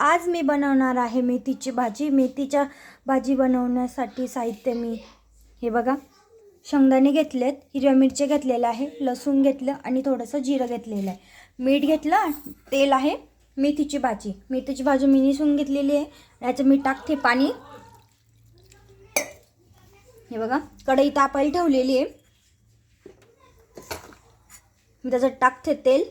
आज मी बनवणार आहे मेथीची भाजी। मेथीच्या भाजी बनवण्यासाठी साहित्य मी हे बघा, शेंगदाणे घेतलेत, हिरव्या मिरच्या घेतलेल्या आहे, लसूण घेतलं आणि थोडंसं जिरं घेतलेलं आहे, मीठ घेतलं, तेल आहे। मेथीची भाजी मी निसून घेतलेली आहे। याचं मी टाकते पाणी। हे बघा, कढई तापायला ठेवलेली आहे, मी त्याच्यात टाकते तेल।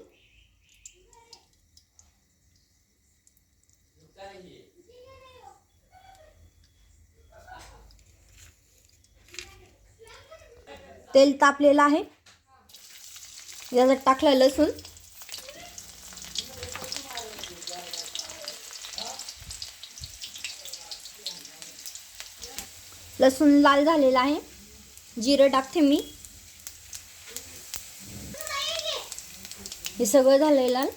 तेल तापलेलं आहे, याच्यात टाकलं लसूण, लसूण लाल झालेला आहे। जिरं टाकते मी, हे सगळं झालेलं आहे।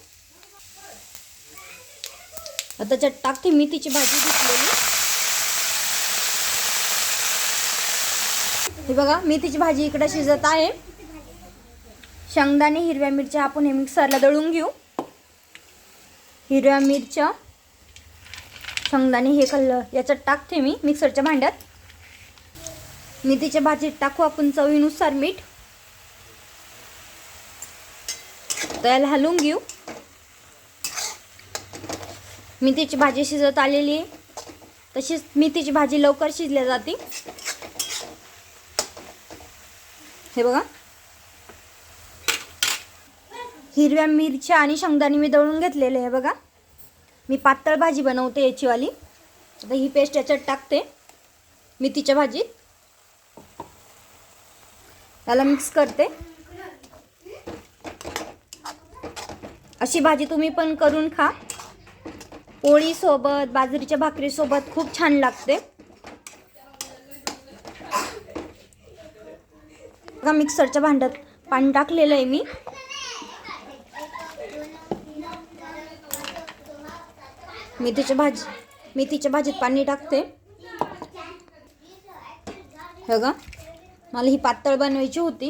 आता त्याच्यात टाकते मेथीची भाजी घेतलेली। हे बघा, मेथीची भाजी इकडे शिजत आहे। शेंगदाणे, हिरव्या मिरच्या आपण हे मिक्सरला दळून घेऊ। हिरव्या मिरच्या, शेंगदाणे हे याच्यात टाकते मी मिक्सरच्या भांड्यात। मेथीच्या भाजीत टाकू आपण चवीनुसार मीठ, त्याला हलवून घेऊ। मेथीची भाजी शिजत आलेली आहे, तशीच मेथीची भाजी लवकर शिजल्या जाते। हे बघा, हिरव्या मिरच्या आणि शेंगदाणे मी दळून घेतलेले आहे बघा। मी पातळ भाजी बनवते याची वाली। आता ही पेस्ट याच्यात टाकते मेथीच्या भाजीत, त्याला मिक्स करते। अशी भाजी तुम्ही पण करून खा, पोळी सोबत, बाजरीच्या भाकरी सोबत खूप छान लागते। बघा, मिक्सरच्या भांड्यात पाणी टाकलेलं आहे मी। मेथीच्या भाजीत पाणी टाकते। बघा, मला ही पातळ बनवायची होती।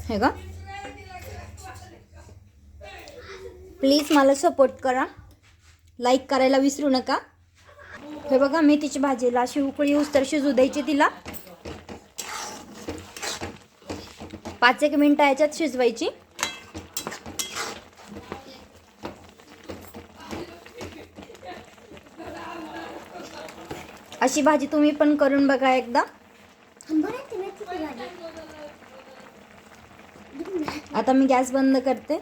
हे का, प्लीज मला सपोर्ट करा, लाईक करायला विसरू नका। हे बघा, मेथीची भाजीला अशी उकळी येऊस तर शिजू द्यायची तिला। 5-1 मिनिट याच्यात शिजवायची। अशी भाजी तुम्ही पण करून बघा एकदा। आता मी गॅस बंद करते।